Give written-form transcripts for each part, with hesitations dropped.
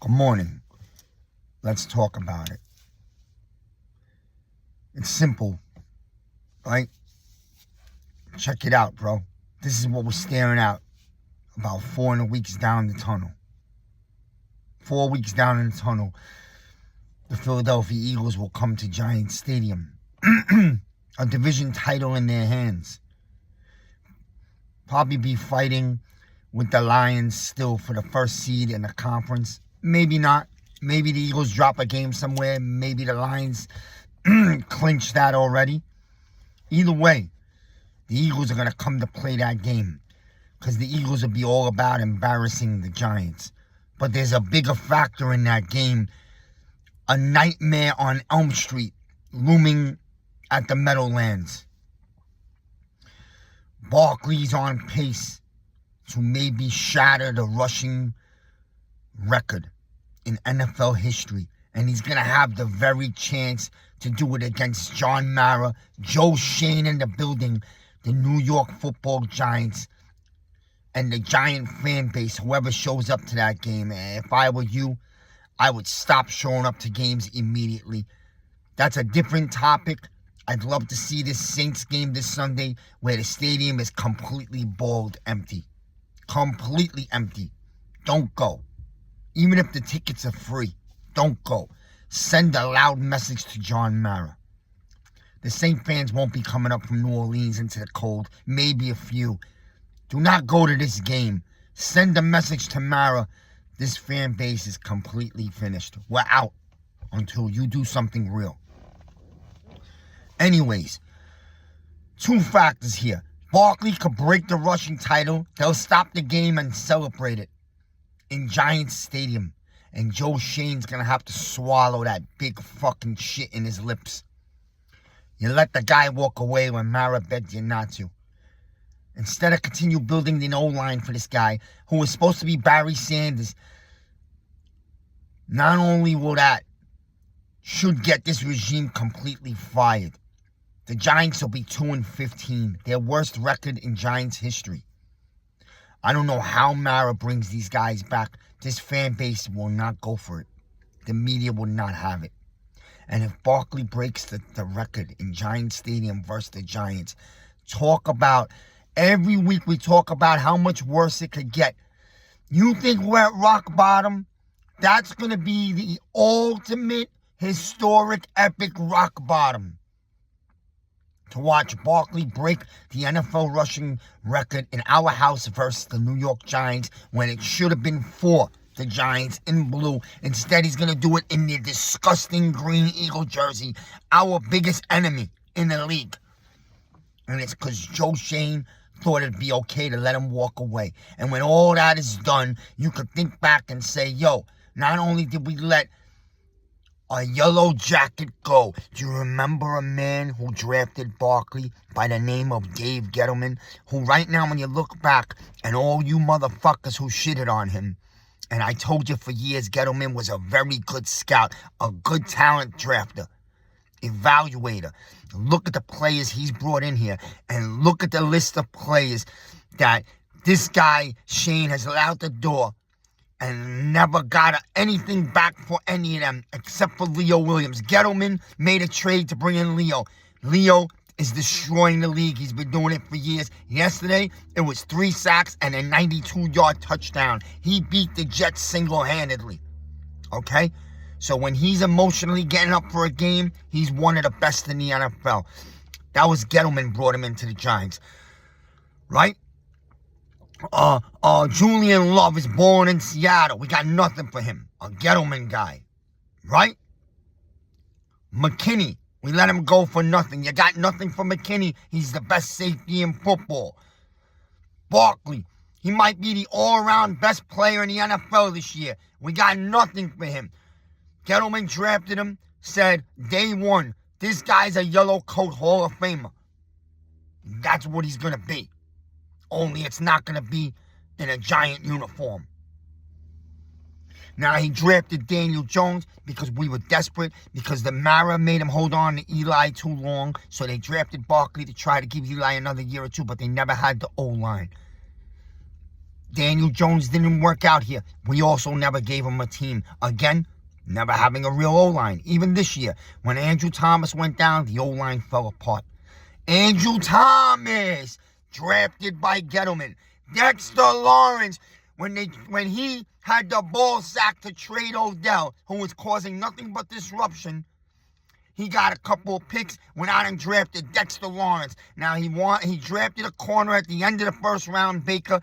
Good morning. Let's talk about it. It's simple, right? Check it out, bro. This is what we're staring at about 4 weeks down the tunnel. 4 weeks down in the tunnel, the Philadelphia Eagles will come to Giants Stadium. A division title in their hands. Probably be fighting with the Lions still for the first seed in the conference. Maybe not. Maybe the Eagles drop a game somewhere. Maybe the Lions clinch that already. Either way, the Eagles are going to come to play that game because the Eagles will be all about embarrassing the Giants. But there's a bigger factor in that game. A nightmare on Elm Street looming at the Meadowlands. Barkley's on pace to maybe shatter the rushing record in NFL history. And he's going to have the very chance to do it against John Mara, Joe Schoen in the building, the New York Football Giants, and the Giant fan base, whoever shows up to that game. If I were you, I would stop showing up to games immediately. That's a different topic. I'd love to see this Saints game this Sunday where the stadium is completely bald empty. Completely empty. Don't go. Even if the tickets are free, don't go. Send a loud message to John Mara. The Saint fans won't be coming up from New Orleans into the cold. Maybe a few. Do not go to this game. Send a message to Mara. This fan base is completely finished. We're out until you do something real. Anyways, two factors here. Barkley could break the rushing title. They'll stop the game and celebrate it in Giants Stadium. And Joe Schoen's going to have to swallow that big fucking shit in his lips. You let the guy walk away when Mara begged you not to. Instead of continue building the O-line for this guy, who was supposed to be Barry Sanders, not only will that should get this regime completely fired. The Giants will be 2-15, their worst record in Giants history. I don't know how Mara brings these guys back. This fan base will not go for it. The media will not have it. And if Barkley breaks the record in Giants Stadium versus the Giants, every week we talk about how much worse it could get. You think we're at rock bottom? That's going to be the ultimate historic epic rock bottom. To watch Barkley break the NFL rushing record in our house versus the New York Giants when it should have been for the Giants in blue. Instead, he's going to do it in the disgusting green Eagle jersey, our biggest enemy in the league. And it's because Joe Schoen thought it'd be okay to let him walk away. And when all that is done, you could think back and say, yo, not only did we let a yellow jacket go. Do you remember a man who drafted Barkley by the name of Dave Gettleman? Who right now when you look back and all you motherfuckers who shitted on him, and I told you for years Gettleman was a very good scout, a good talent drafter, evaluator. Look at the players he's brought in here and look at the list of players that this guy Schoen has let out the door and never got anything back for any of them except for Leo Williams. Gettleman made a trade to bring in Leo. Leo is destroying the league. He's been doing it for years. Yesterday, it was 3 sacks and a 92-yard touchdown. He beat the Jets single-handedly. Okay? So when he's emotionally getting up for a game, he's one of the best in the NFL. That was Gettleman brought him into the Giants. Right? Julian Love is born in Seattle. We got nothing for him. A Gettleman guy. Right? McKinney. We let him go for nothing. You got nothing for McKinney. He's the best safety in football. Barkley. He might be the all-around best player in the NFL this year. We got nothing for him. Gettleman drafted him. Said, day one, this guy's a yellow coat Hall of Famer. That's what he's going to be. Only it's not going to be in a Giant uniform. Now, he drafted Daniel Jones because we were desperate, because the Mara made him hold on to Eli too long. So they drafted Barkley to try to give Eli another year or two, but they never had the O-line. Daniel Jones didn't work out here. We also never gave him a team. Again, never having a real O-line. Even this year, when Andrew Thomas went down, the O-line fell apart. Andrew Thomas, drafted by Gettleman. Dexter Lawrence, when he had the ball sack to trade Odell, who was causing nothing but disruption, he got a couple of picks, went out and drafted Dexter Lawrence. Now, he drafted a corner at the end of the first round, Baker.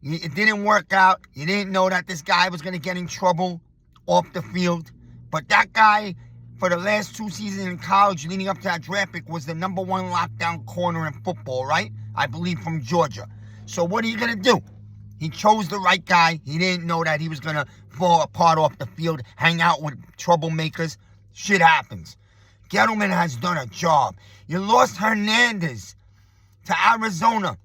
It didn't work out. You didn't know that this guy was going to get in trouble off the field. But that guy, for the last 2 seasons in college leading up to that draft pick, was the #1 lockdown corner in football, right? I believe from Georgia. So what are you going to do? He chose the right guy. He didn't know that he was going to fall apart off the field, hang out with troublemakers. Shit happens. Gettleman has done a job. You lost Hernandez to Arizona.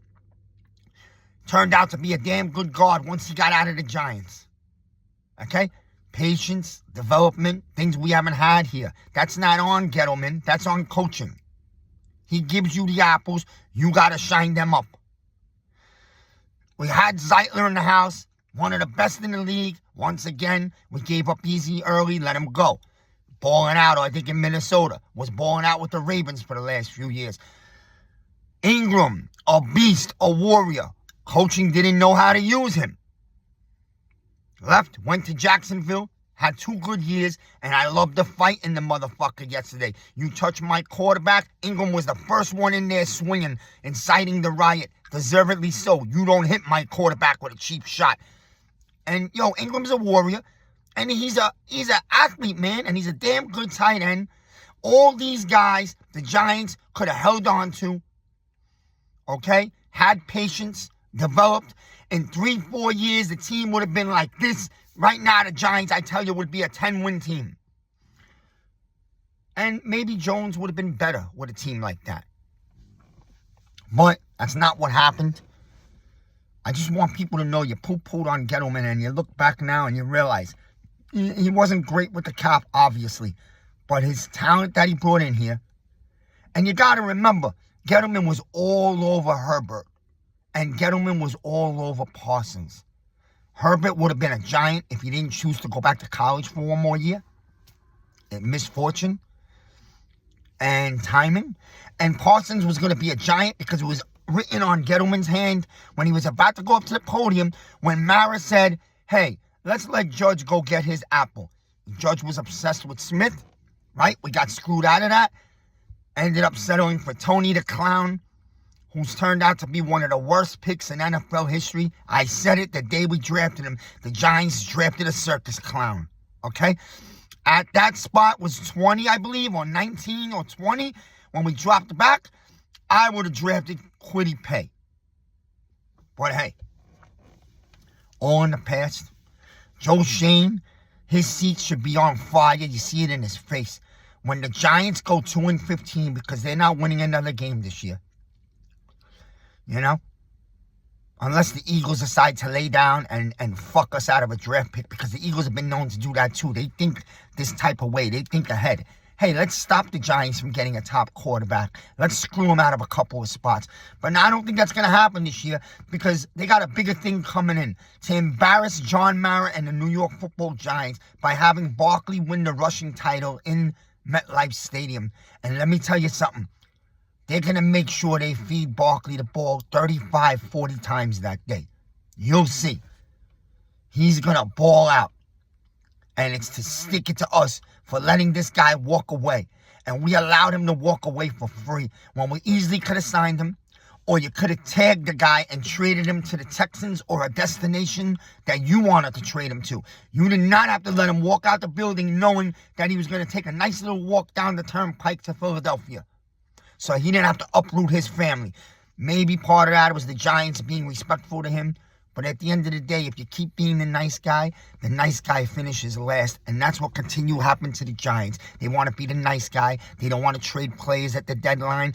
Turned out to be a damn good guard once he got out of the Giants. Okay? Patience, development, things we haven't had here. That's not on Gettleman. That's on coaching. He gives you the apples. You got to shine them up. We had Zeitler in the house, one of the best in the league. Once again, we gave up easy early, let him go. Balling out, I think in Minnesota. Was balling out with the Ravens for the last few years. Ingram, a beast, a warrior. Coaching didn't know how to use him. Left, went to Jacksonville, had 2 good years, and I loved the fight in the motherfucker yesterday. You touch my quarterback, Ingram was the first one in there swinging, inciting the riot. Deservedly so. You don't hit my quarterback with a cheap shot. And, Ingram's a warrior, and he's an athlete, man, and he's a damn good tight end. All these guys, the Giants could have held on to, okay? Had patience. Developed. In 3-4 years, the team would have been like this. Right now, the Giants, I tell you, would be a 10-win team. And maybe Jones would have been better with a team like that. But that's not what happened. I just want people to know you poo-pooed on Gettleman, and you look back now and you realize he wasn't great with the cap, obviously. But his talent that he brought in here. And you got to remember, Gettleman was all over Herbert. And Gettleman was all over Parsons. Herbert would have been a giant if he didn't choose to go back to college for 1 more year. Misfortune and timing. And Parsons was going to be a giant because it was written on Gettleman's hand when he was about to go up to the podium when Mara said, hey, let's let Judge go get his apple. Judge was obsessed with Smith, right? We got screwed out of that. Ended up settling for Tony the Clown, who's turned out to be one of the worst picks in NFL history. I said it the day we drafted him. The Giants drafted a circus clown, okay? At that spot was 20, I believe, or 19 or 20. When we dropped back, I would have drafted Kwity Paye. But hey, all in the past. Joe Schoen, his seat should be on fire. You see it in his face. When the Giants go 2-15 because they're not winning another game this year, unless the Eagles decide to lay down and fuck us out of a draft pick, because the Eagles have been known to do that too. They think this type of way. They think ahead. Hey, let's stop the Giants from getting a top quarterback. Let's screw them out of a couple of spots. But I don't think that's going to happen this year because they got a bigger thing coming in to embarrass John Mara and the New York Football Giants by having Barkley win the rushing title in MetLife Stadium. And let me tell you something. They're going to make sure they feed Barkley the ball 35, 40 times that day. You'll see. He's going to ball out. And it's to stick it to us for letting this guy walk away. And we allowed him to walk away for free when we easily could have signed him. Or you could have tagged the guy and traded him to the Texans or a destination that you wanted to trade him to. You did not have to let him walk out the building knowing that he was going to take a nice little walk down the turnpike to Philadelphia. So he didn't have to uproot his family. Maybe part of that was the Giants being respectful to him. But at the end of the day, if you keep being the nice guy finishes last. And that's what continue happening to the Giants. They want to be the nice guy. They don't want to trade players at the deadline.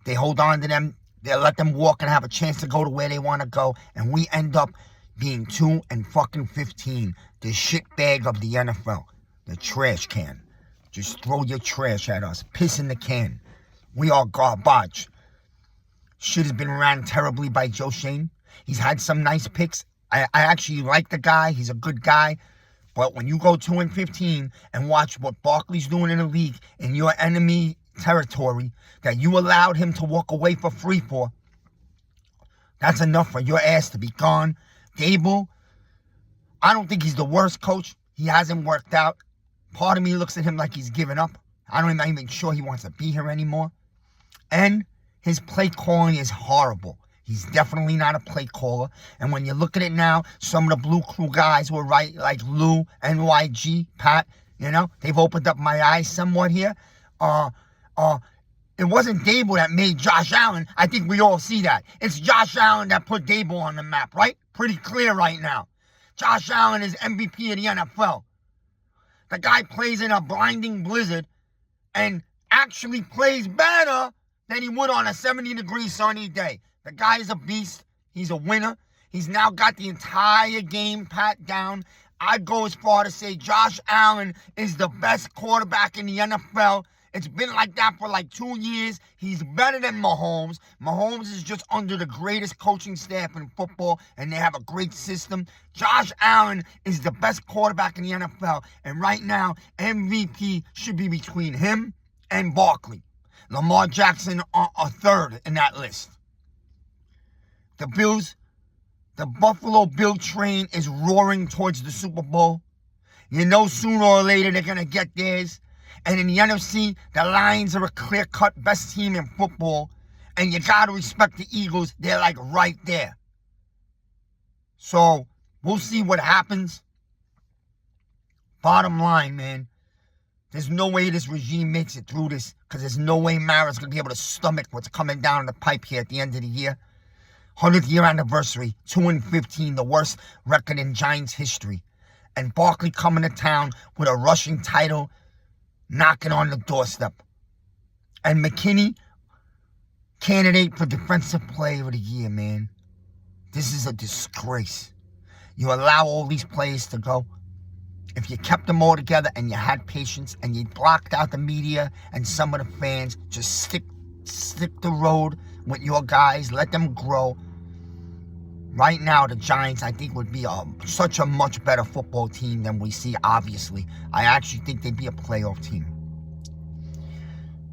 They hold on to them. They let them walk and have a chance to go to where they want to go. And we end up being 2-15. The shitbag of the NFL. The trash can. Just throw your trash at us. Piss in the can. We are garbage. Shit has been ran terribly by Joe Schoen. He's had some nice picks. I actually like the guy. He's a good guy. But when you go 2-15 and watch what Barkley's doing in the league in your enemy territory that you allowed him to walk away for free for, that's enough for your ass to be gone. Dabbol, I don't think he's the worst coach. He hasn't worked out. Part of me looks at him like he's given up. I'm not even sure he wants to be here anymore. And his play calling is horrible. He's definitely not a play caller. And when you look at it now, some of the Blue Crew guys were right, like Lou, NYG, Pat, they've opened up my eyes somewhat here. It wasn't Dabbol that made Josh Allen. I think we all see that. It's Josh Allen that put Dabbol on the map, right? Pretty clear right now. Josh Allen is MVP of the NFL. The guy plays in a blinding blizzard and actually plays better than he would on a 70-degree sunny day. The guy is a beast. He's a winner. He's now got the entire game pat down. I'd go as far to say Josh Allen is the best quarterback in the NFL. It's been like that for like 2 years. He's better than Mahomes. Mahomes is just under the greatest coaching staff in football, and they have a great system. Josh Allen is the best quarterback in the NFL, and right now, MVP should be between him and Barkley. Lamar Jackson are third in that list. The Bills, the Buffalo Bill train is roaring towards the Super Bowl. Sooner or later they're going to get theirs. And in the NFC, the Lions are a clear-cut best team in football. And you got to respect the Eagles. They're like right there. So we'll see what happens. Bottom line, man, there's no way this regime makes it through this, because there's no way Mara's going to be able to stomach what's coming down the pipe here at the end of the year. 100th year anniversary, 2-15, the worst record in Giants history. And Barkley coming to town with a rushing title knocking on the doorstep. And McKinney, candidate for Defensive Player of the Year, man. This is a disgrace. You allow all these players to go. If you kept them all together and you had patience and you blocked out the media and some of the fans, just stick the road with your guys, let them grow. Right now, the Giants, I think, would be such a much better football team than we see, obviously. I actually think they'd be a playoff team.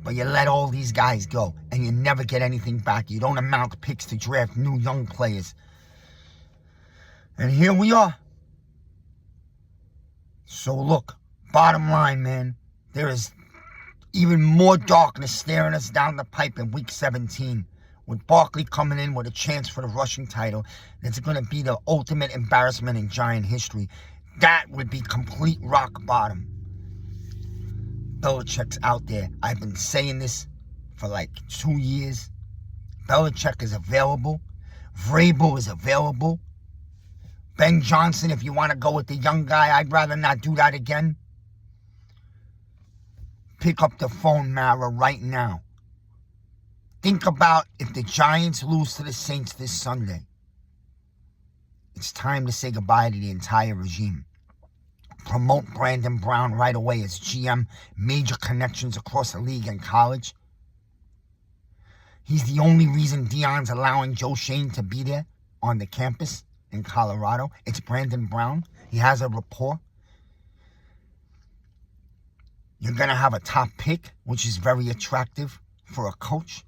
But you let all these guys go, and you never get anything back. You don't amount picks to draft new young players. And here we are. So look, bottom line, man, there is even more darkness staring us down the pipe in Week 17. With Barkley coming in with a chance for the rushing title, it's going to be the ultimate embarrassment in Giant history. That would be complete rock bottom. Belichick's out there. I've been saying this for like 2 years. Belichick is available. Vrabel is available. Ben Johnson, if you want to go with the young guy, I'd rather not do that again. Pick up the phone, Mara, right now. Think about if the Giants lose to the Saints this Sunday. It's time to say goodbye to the entire regime. Promote Brandon Brown right away as GM, major connections across the league and college. He's the only reason Deion's allowing Joe Schoen to be there on the campus in Colorado. It's Brandon Brown. He has a rapport. You're going to have a top pick, which is very attractive for a coach.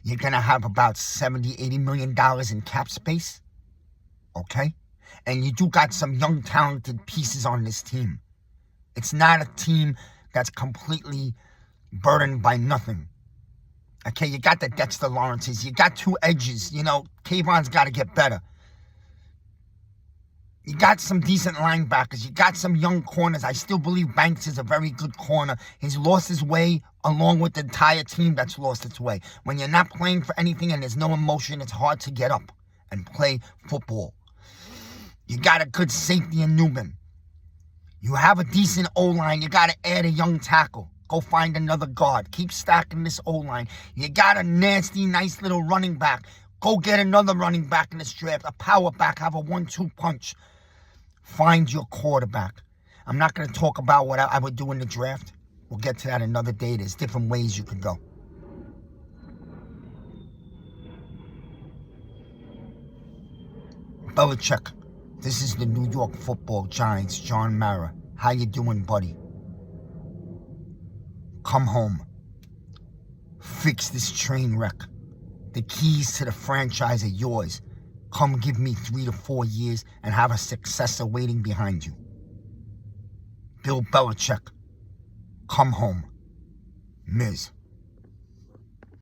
You're going to have about $70, $80 million in cap space. Okay? And you do got some young, talented pieces on this team. It's not a team that's completely burdened by nothing. Okay? You got the Dexter Lawrences. You got 2 edges. Kayvon's got to get better. You got some decent linebackers. You got some young corners. I still believe Banks is a very good corner. He's lost his way along with the entire team that's lost its way. When you're not playing for anything and there's no emotion, it's hard to get up and play football. You got a good safety in Newman. You have a decent O-line. You got to add a young tackle. Go find another guard. Keep stacking this O-line. You got a nasty, nice little running back. Go get another running back in this draft. A power back. Have a 1-2 punch. Find your quarterback. I'm not going to talk about what I would do in the draft. We'll get to that another day. There's different ways you could go. Belichick, this is the New York Football Giants, John Mara. How you doing, buddy? Come home. Fix this train wreck. The keys to the franchise are yours. Come give me 3 to 4 years and have a successor waiting behind you. Bill Belichick, come home. Miz.